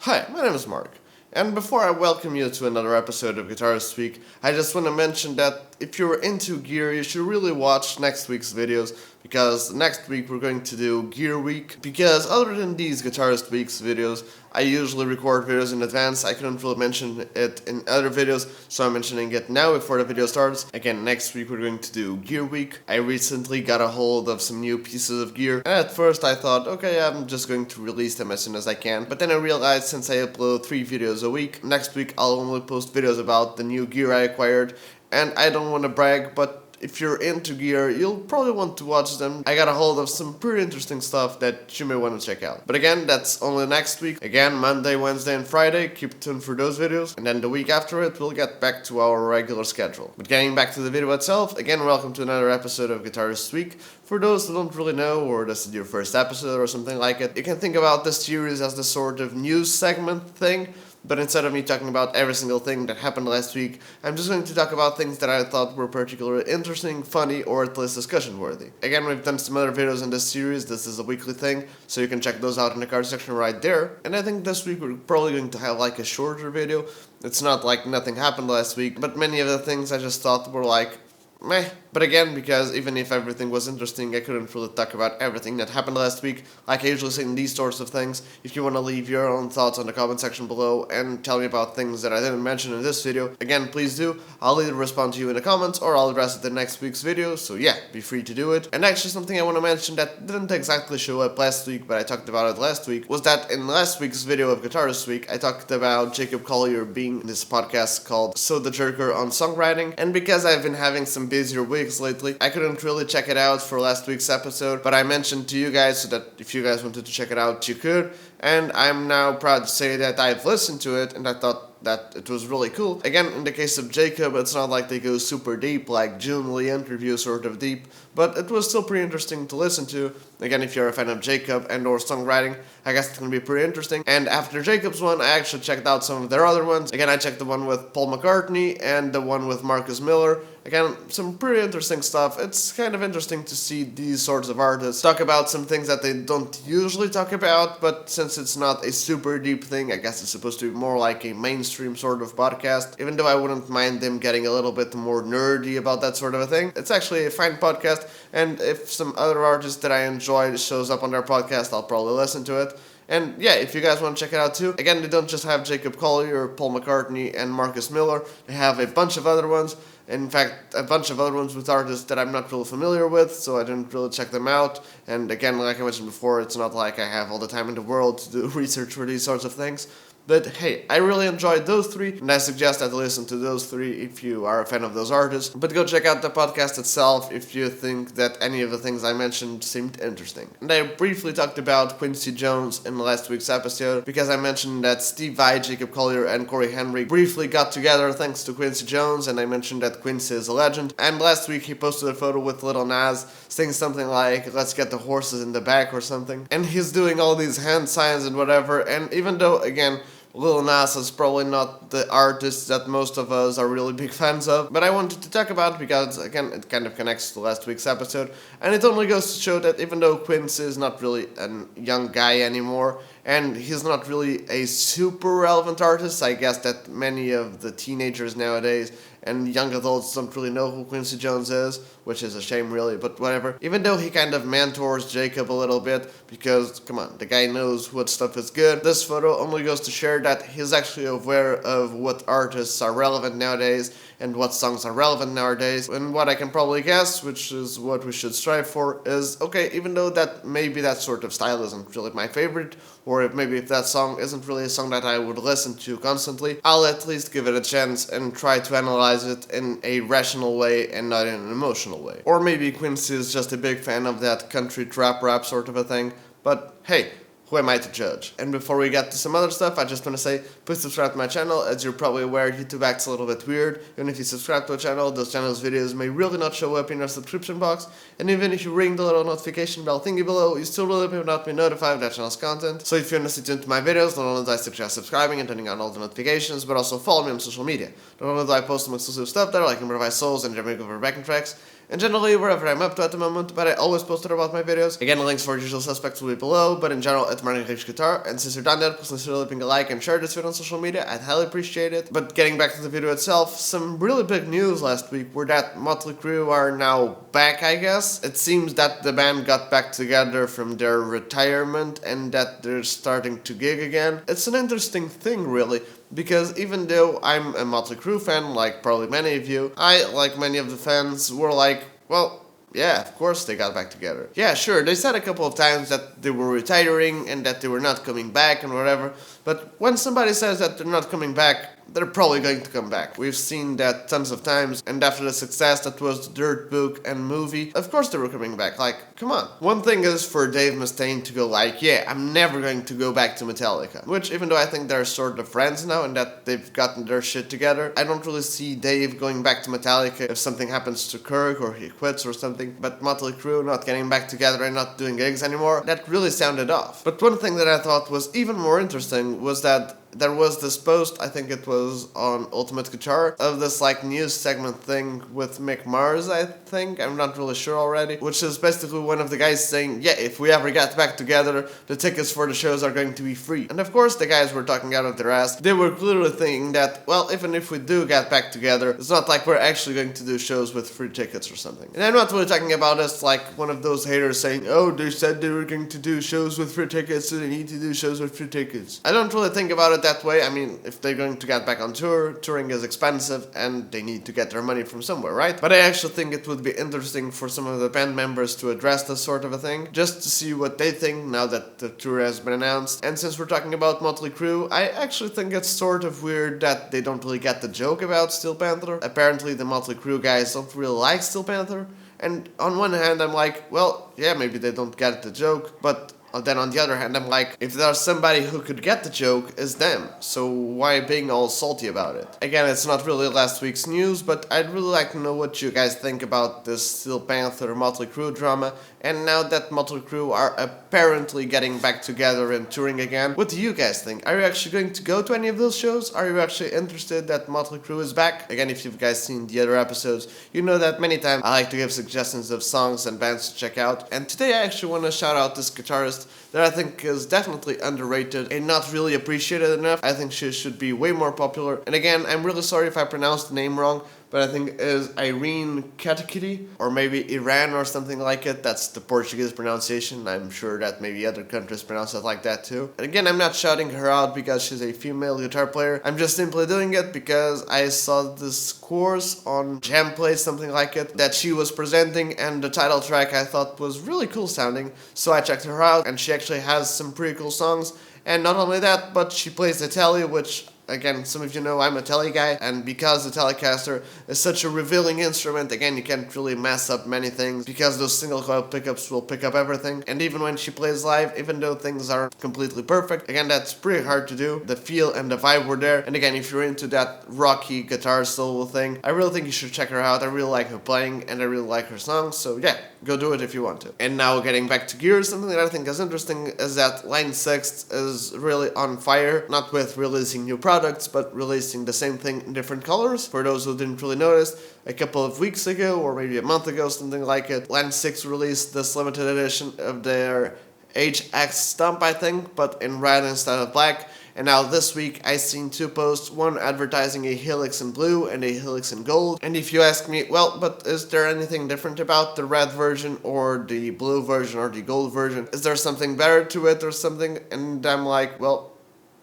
Hi, my name is Mark, and before I welcome you to another episode of Guitars Week, I just want to mention that if you're into gear, you should really watch next week's videos, because next week we're going to do Gear Week, because other than these Guitarist Week's videos, I usually record videos in advance. I couldn't really mention it in other videos, so I'm mentioning it now before the video starts. Again, next week we're going to do Gear Week. I recently got a hold of some new pieces of gear, and at first I thought, okay, I'm just going to release them as soon as I can, but then I realized since I upload 3 videos a week, next week I'll only post videos about the new gear I acquired, and I don't want to brag, but if you're into gear, you'll probably want to watch them. I got a hold of some pretty interesting stuff that you may want to check out. But again, that's only next week. Again, Monday, Wednesday, and Friday. Keep tuned for those videos. And then the week after it, we'll get back to our regular schedule. But getting back to the video itself, again, welcome to another episode of Guitarist Week. For those who don't really know, or this is your first episode or something like it, you can think about this series as the sort of news segment thing. But instead of me talking about every single thing that happened last week, I'm just going to talk about things that I thought were particularly interesting, funny, or at least discussion worthy. Again, we've done some other videos in this series. This is a weekly thing, so you can check those out in the card section right there. And I think this week we're probably going to have like a shorter video. It's not like nothing happened last week, but many of the things I just thought were like, meh. But again, because even if everything was interesting, I couldn't really talk about everything that happened last week, like I usually say in these sorts of things. If you want to leave your own thoughts on the comment section below and tell me about things that I didn't mention in this video, again, please do. I'll either respond to you in the comments or I'll address it in next week's video, so yeah, be free to do it. And actually something I want to mention that didn't exactly show up last week, but I talked about it last week, was that in last week's video of Guitarist Week, I talked about Jacob Collier being in this podcast called So the Jerker on Songwriting, and because I've been having some busier weeks lately, I couldn't really check it out for last week's episode, but I mentioned to you guys so that if you guys wanted to check it out, you could, and I'm now proud to say that I've listened to it, and I thought that it was really cool. Again, in the case of Jacob, it's not like they go super deep, like June Lee interview sort of deep, but it was still pretty interesting to listen to. Again, if you're a fan of Jacob and or songwriting, I guess it's going to be pretty interesting. And after Jacob's one, I actually checked out some of their other ones. Again, I checked the one with Paul McCartney and the one with Marcus Miller. Again, some pretty interesting stuff. It's kind of interesting to see these sorts of artists talk about some things that they don't usually talk about, but since it's not a super deep thing, I guess it's supposed to be more like a mainstream sort of podcast, even though I wouldn't mind them getting a little bit more nerdy about that sort of a thing. It's actually a fine podcast, and if some other artist that I enjoy shows up on their podcast, I'll probably listen to it. And yeah, if you guys want to check it out too, again, they don't just have Jacob Collier, Paul McCartney, and Marcus Miller. They have a bunch of other ones. In fact, a bunch of other ones with artists that I'm not really familiar with, so I didn't really check them out. And again, like I mentioned before, it's not like I have all the time in the world to do research for these sorts of things. But hey, I really enjoyed those 3, and I suggest that you listen to those 3 if you are a fan of those artists. But go check out the podcast itself if you think that any of the things I mentioned seemed interesting. And I briefly talked about Quincy Jones in last week's episode, because I mentioned that Steve Vai, Jacob Collier, and Corey Henry briefly got together thanks to Quincy Jones, and I mentioned that Quincy is a legend. And last week he posted a photo with Lil Nas saying something like, "Let's get the horses in the back" or something. And he's doing all these hand signs and whatever, and even though, again, Lil Nas is probably not the artist that most of us are really big fans of, but I wanted to talk about it because, again, it kind of connects to last week's episode, and it only goes to show that even though Quincy is not really a young guy anymore, and he's not really a super relevant artist, I guess that many of the teenagers nowadays and young adults don't really know who Quincy Jones is, which is a shame really, but whatever. Even though he kind of mentors Jacob a little bit, because, come on, the guy knows what stuff is good, this photo only goes to share that he's actually aware of what artists are relevant nowadays, and what songs are relevant nowadays, and what I can probably guess, which is what we should strive for, is, okay, even though that maybe that sort of style isn't really my favorite, or if that song isn't really a song that I would listen to constantly, I'll at least give it a chance and try to analyze it in a rational way and not in an emotional way. Or maybe Quincy is just a big fan of that country trap rap sort of a thing, but hey, who am I to judge? And before we get to some other stuff, I just want to say, please subscribe to my channel. As you're probably aware, YouTube acts a little bit weird. Even if you subscribe to a channel, those channel's videos may really not show up in your subscription box. And even if you ring the little notification bell thingy below, you still really may not be notified of that channel's content. So if you want to stay tuned to my videos, not only do I suggest subscribing and turning on all the notifications, but also follow me on social media. Not only do I post some exclusive stuff there, like Improvise Souls and Jamaica over backing tracks, and generally wherever I'm up to at the moment, but I always post it about my videos. Again, the links for usual suspects will be below, but in general, it's Irene Cat, and since you're done that, please consider leaving a like and share this video on social media, I'd highly appreciate it. But getting back to the video itself, some really big news last week were that Motley Crue are now back, I guess. It seems that the band got back together from their retirement and that they're starting to gig again. It's an interesting thing, really, because even though I'm a Motley Crue fan, like probably many of you, I, like many of the fans, were like, well, yeah, of course they got back together. Yeah, sure, they said a couple of times that they were retiring and that they were not coming back and whatever, but when somebody says that they're not coming back, they're probably going to come back. We've seen that tons of times, and after the success that was the Dirt Book and movie, of course they were coming back. Like, come on. One thing is for Dave Mustaine to go like, yeah, I'm never going to go back to Metallica. Which, even though I think they're sort of friends now and that they've gotten their shit together, I don't really see Dave going back to Metallica if something happens to Kirk or he quits or something. But Motley Crue not getting back together and not doing gigs anymore, that really sounded off. But one thing that I thought was even more interesting was that there was this post, I think it was on Ultimate Guitar, of this like news segment thing with Mick Mars, I think, I'm not really sure already, which is basically one of the guys saying, yeah, if we ever get back together, the tickets for the shows are going to be free. And of course the guys were talking out of their ass. They were clearly thinking that, well, even if we do get back together, it's not like we're actually going to do shows with free tickets or something. And I'm not really talking about us like one of those haters saying, oh, they said they were going to do shows with free tickets, so they need to do shows with free tickets. I don't really think about it that way. I mean, if they're going to get back on tour, touring is expensive and they need to get their money from somewhere, right? But I actually think it would be interesting for some of the band members to address this sort of a thing, just to see what they think now that the tour has been announced. And since we're talking about Motley Crue, I actually think it's sort of weird that they don't really get the joke about Steel Panther. Apparently the Motley Crue guys don't really like Steel Panther. And on one hand I'm like, well, yeah, maybe they don't get the joke, but then on the other hand, I'm like, if there's somebody who could get the joke, it's them. So why being all salty about it? Again, it's not really last week's news, but I'd really like to know what you guys think about this Steel Panther Motley Crue drama. And now that Motley Crue are apparently getting back together and touring again, what do you guys think? Are you actually going to go to any of those shows? Are you actually interested that Motley Crue is back? Again, if you've guys seen the other episodes, you know that many times I like to give suggestions of songs and bands to check out. And today I actually want to shout out this guitarist that I think is definitely underrated and not really appreciated enough. I think she should be way more popular. And again, I'm really sorry if I pronounced the name wrong, but I think it is Irene Cat, or maybe Iran or something like it. That's the Portuguese pronunciation. I'm sure that maybe other countries pronounce it like that too. And again, I'm not shouting her out because she's a female guitar player. I'm just simply doing it because I saw this course on Jam Play, something like it, that she was presenting, and the title track I thought was really cool sounding. So I checked her out, and she actually has some pretty cool songs. And not only that, but she plays the telly, which, again, some of you know I'm a telly guy, and because the Telecaster is such a revealing instrument, again, you can't really mess up many things, because those single coil pickups will pick up everything. And even when she plays live, even though things aren't completely perfect, again, that's pretty hard to do. The feel and the vibe were there, and again, if you're into that rocky guitar solo thing, I really think you should check her out. I really like her playing, and I really like her songs, so yeah, go do it if you want to. And now getting back to gear, something that I think is interesting is that Landsix is really on fire, not with releasing new products, but releasing the same thing in different colors. For those who didn't really notice, a couple of weeks ago, or maybe a month ago, something like it, Landsix released this limited edition of their HX Stump, I think, but in red instead of black. And now this week I seen two posts, one advertising a Helix in blue and a Helix in gold. And if you ask me, well, but is there anything different about the red version or the blue version or the gold version? Is there something better to it or something? And I'm like, well,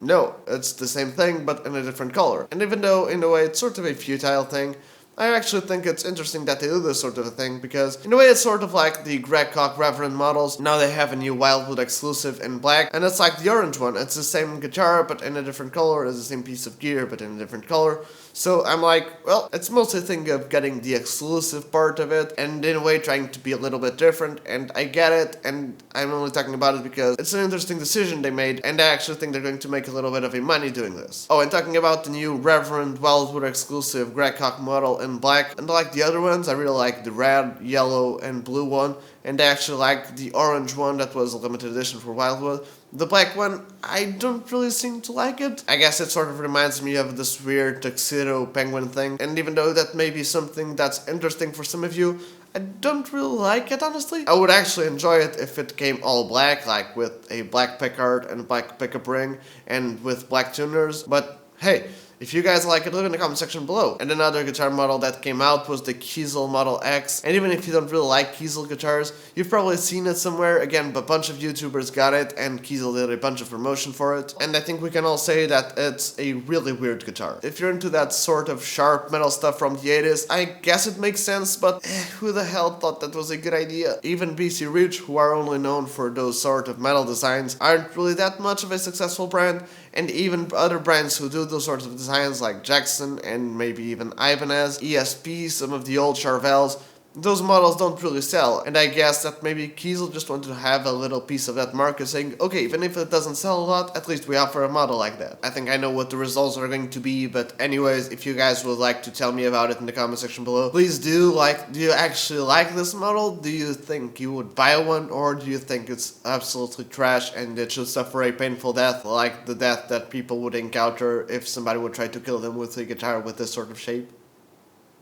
no, it's the same thing but in a different color. And even though in a way it's sort of a futile thing, I actually think it's interesting that they do this sort of a thing, because in a way it's sort of like the Greg Koch Reverend models. Now they have a new Wildwood exclusive in black, and it's like the orange one. It's the same guitar but in a different color, it's the same piece of gear but in a different color. So I'm like, well, it's mostly a thing of getting the exclusive part of it, and in a way trying to be a little bit different, and I get it, and I'm only talking about it because it's an interesting decision they made, and I actually think they're going to make a little bit of a money doing this. Oh, and talking about the new Reverend Wildwood exclusive Greg Koch model in black, and like the other ones, I really like the red, yellow, and blue one, and I actually like the orange one that was a limited edition for Wildwood. The black one, I don't really seem to like it. I guess it sort of reminds me of this weird tuxedo penguin thing, and even though that may be something that's interesting for some of you, I don't really like it, honestly. I would actually enjoy it if it came all black, like with a black pickguard and black pickup ring and with black tuners, but hey, if you guys like it, leave it in the comment section below. And another guitar model that came out was the Kiesel Model X. And even if you don't really like Kiesel guitars, you've probably seen it somewhere. Again, a bunch of YouTubers got it, and Kiesel did a bunch of promotion for it. And I think we can all say that it's a really weird guitar. If you're into that sort of sharp metal stuff from the 80s, I guess it makes sense, but who the hell thought that was a good idea? Even BC Rich, who are only known for those sort of metal designs, aren't really that much of a successful brand. And even other brands who do those sorts of designs like Jackson and maybe even Ibanez, ESP, some of the old Charvels, those models don't really sell, and I guess that maybe Kiesel just wanted to have a little piece of that market saying, okay, even if it doesn't sell a lot, at least we offer a model like that. I think I know what the results are going to be, but anyways, if you guys would like to tell me about it in the comment section below, please do. Do you actually like this model? Do you think you would buy one, or do you think it's absolutely trash and it should suffer a painful death, like the death that people would encounter if somebody would try to kill them with a guitar with this sort of shape?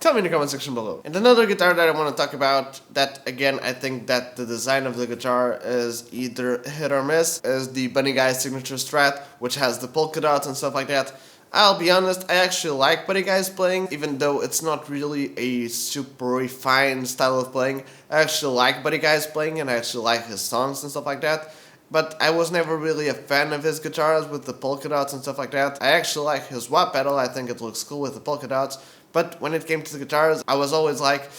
Tell me in the comment section below. And another guitar that I want to talk about, that again I think that the design of the guitar is either hit or miss, is the Bunny Guy signature Strat, which has the polka dots and stuff like that. I'll be honest, I actually like Bunny Guy's playing, even though it's not really a super refined style of playing. I actually like Bunny Guy's playing, and I actually like his songs and stuff like that. But I was never really a fan of his guitars with the polka dots and stuff like that. I actually like his wah pedal, I think it looks cool with the polka dots. But when it came to the guitars, I was always like,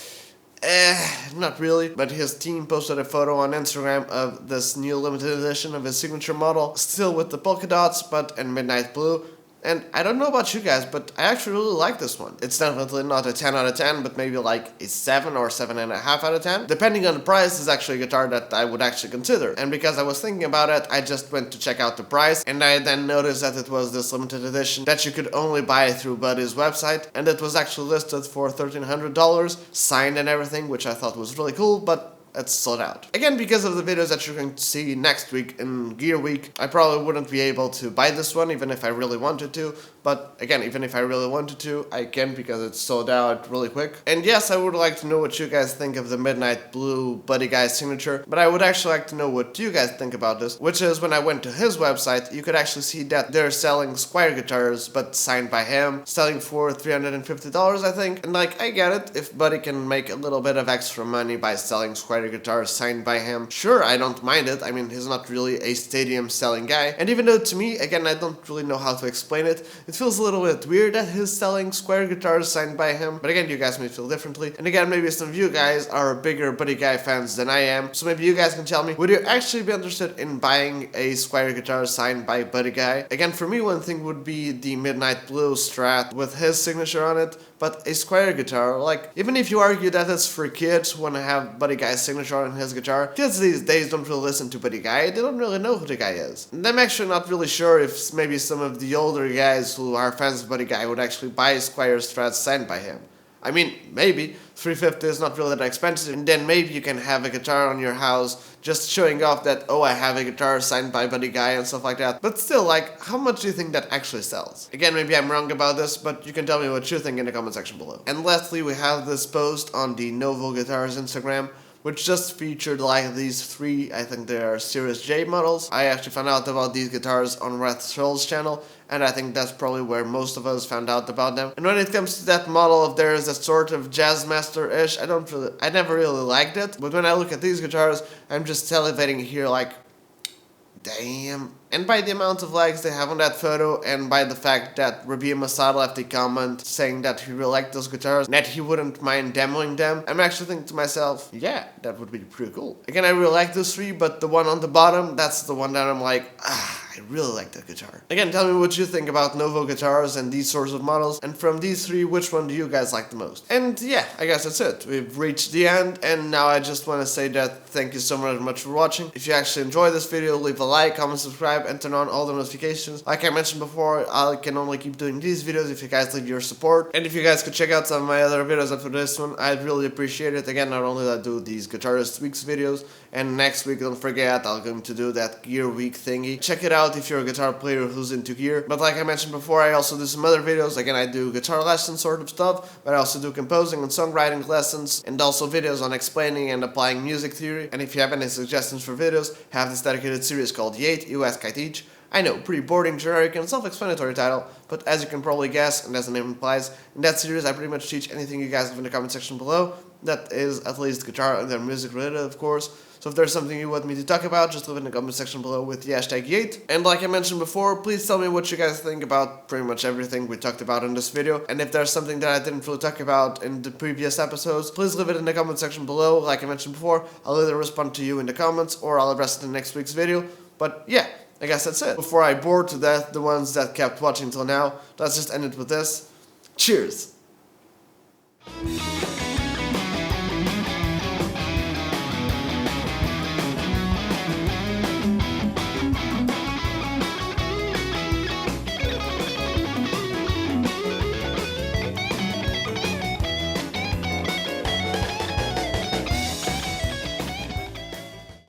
not really. But his team posted a photo on Instagram of this new limited edition of his signature model, still with the polka dots, but in midnight blue. And I don't know about you guys, but I actually really like this one. It's definitely not a 10 out of 10, but maybe like a 7 or 7.5 out of 10. Depending on the price, is actually a guitar that I would actually consider. And because I was thinking about it, I just went to check out the price, and I then noticed that it was this limited edition that you could only buy through Buddy's website, and it was actually listed for $1,300, signed and everything, which I thought was really cool, but it's sold out. Again, because of the videos that you're going to see next week in Gear Week, I probably wouldn't be able to buy this one even if I really wanted to. But again, even if I really wanted to, I can't because it's sold out really quick. And yes, I would like to know what you guys think of the Midnight Blue Buddy Guy signature, but I would actually like to know what you guys think about this, which is when I went to his website, you could actually see that they're selling Squier guitars, but signed by him, selling for $350, I think. And like, I get it, if Buddy can make a little bit of extra money by selling Squier guitars signed by him, sure, I don't mind it. I mean, he's not really a stadium selling guy. And even though to me, again, I don't really know how to explain it, it feels a little bit weird that he's selling Squier guitars signed by him. But again, you guys may feel differently. And again, maybe some of you guys are bigger Buddy Guy fans than I am. So maybe you guys can tell me, would you actually be interested in buying a Squier guitar signed by Buddy Guy? Again, for me, one thing would be the Midnight Blue Strat with his signature on it. But a Squier guitar, like, even if you argue that it's for kids who want to have Buddy Guy's signature on his guitar, kids these days don't really listen to Buddy Guy, they don't really know who the guy is. And I'm actually not really sure if maybe some of the older guys who are fans of Buddy Guy would actually buy Squier Strats signed by him. I mean, maybe. $350 is not really that expensive, and then maybe you can have a guitar on your house just showing off that, oh, I have a guitar signed by Buddy Guy and stuff like that. But still, like, how much do you think that actually sells? Again, maybe I'm wrong about this, but you can tell me what you think in the comment section below. And lastly, we have this post on the Novo Guitars Instagram, which just featured like these three, I think they are Series J models. I actually found out about these guitars on Red Thrill's channel, and I think that's probably where most of us found out about them. And when it comes to that model of theirs, that sort of Jazzmaster-ish, I never really liked it. But when I look at these guitars, I'm just salivating here like, damn. And by the amount of likes they have on that photo, and by the fact that Rabia Masad left a comment saying that he really liked those guitars, and that he wouldn't mind demoing them, I'm actually thinking to myself, yeah, that would be pretty cool. Again, I really like those three, but the one on the bottom, that's the one that I'm like, I really like that guitar. Again, tell me what you think about Novo guitars and these sorts of models, and from these three, which one do you guys like the most? And yeah, I guess that's it. We've reached the end, and now I just want to say that thank you so much for watching. If you actually enjoyed this video, leave a like, comment, subscribe, subscribe and turn on all the notifications. Like I mentioned before, I can only keep doing these videos if you guys leave your support. And if you guys could check out some of my other videos after this one, I'd really appreciate it. Again, not only do I do these Guitarist Weeks videos, and next week, don't forget, I'm going to do that Gear Week thingy. Check it out if you're a guitar player who's into gear. But like I mentioned before, I also do some other videos. Again, I do guitar lessons sort of stuff, but I also do composing and songwriting lessons, and also videos on explaining and applying music theory. And if you have any suggestions for videos, I have this dedicated series called Yate, You Ask I Teach. I know, pretty boring, generic, and self-explanatory title, but as you can probably guess, and as the name implies, in that series I pretty much teach anything you guys leave in the comment section below. That is at least guitar and then music related, of course. So if there's something you want me to talk about, just leave it in the comment section below with the hashtag Yate. And like I mentioned before, please tell me what you guys think about pretty much everything we talked about in this video. And if there's something that I didn't really talk about in the previous episodes, please leave it in the comment section below. Like I mentioned before, I'll either respond to you in the comments or I'll address it in next week's video. But yeah, I guess that's it. Before I bore to death the ones that kept watching till now, let's just end it with this. Cheers!